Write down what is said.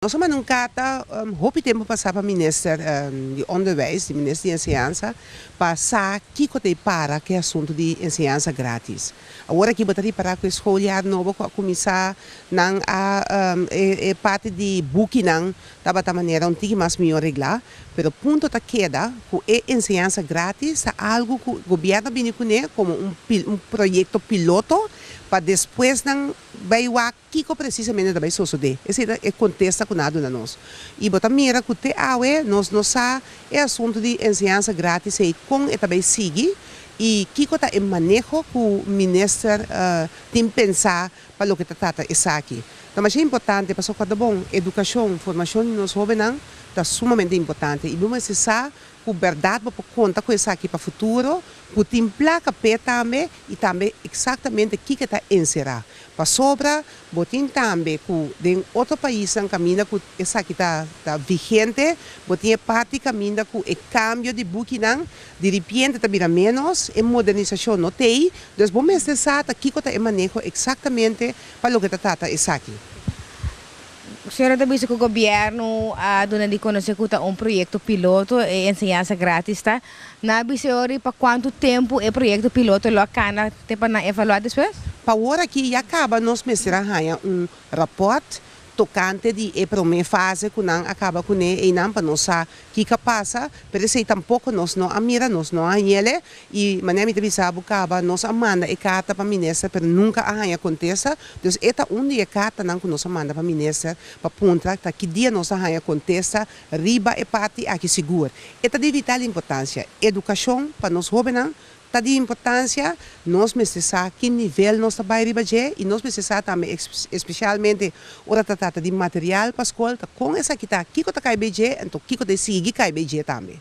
Nós somos num cata, hope tempo passar para o ministro de Onderwijs, de ministro de Enseñanza, passar que cote para que é assunto de enseñança grátis. Agora que botar para que a escola novo começar nang parte de booking nang taba ta maneira tique mais melhor reglar, pero ponto ta queda que é enseñança grátis é algo que o governo vem com como projeto piloto para depois não vai o que precisamente também só de. Esse é contexto com nada na nós. E botar mira que te awe nós é assunto de enseñança grátis e com e também sigue e que está em manejo que o ministro tem pensar para o que trata isso aqui. Então, é importante para cada bom educação, formação de nós jovens está sumamente importante e vamos precisar com verdade para contar com isso aqui para o futuro, que tem placa pé também e também exatamente o que está encerrado. Para sobra, botem também que em outro país que caminha com isso aqui está vigente, botem parte caminha com o cambio de booking, de repente também menos, e modernização não tem, então vamos precisar que está em manejo exatamente para o que trata isso aqui. A senhora também disse que o governo dona de conhecer que um projeto piloto e enseñança grátis, tá? Nabi senhora para quanto tempo o projeto piloto lo cana tem para evaluar depois? Para agora que acaba nós mestrarmos rapport tocante de a primeira fase que não acaba com e não para nós que passa, mas se tampouco nós não amira nós não ele e maneira de visar acaba nós manda e carta para ministra, mas nunca acontece. Então esta dia carta não que nós manda para ministra para ponta que dia nós acontece riba e parte aqui seguro. Esta de vital importância, educação para nós jovens. Tá de importância, nós precisamos que nível nós trabalhamos e nós precisamos também, especialmente, ora trata de material para a escola, com essa que está, que está cai então que está seguir cai também.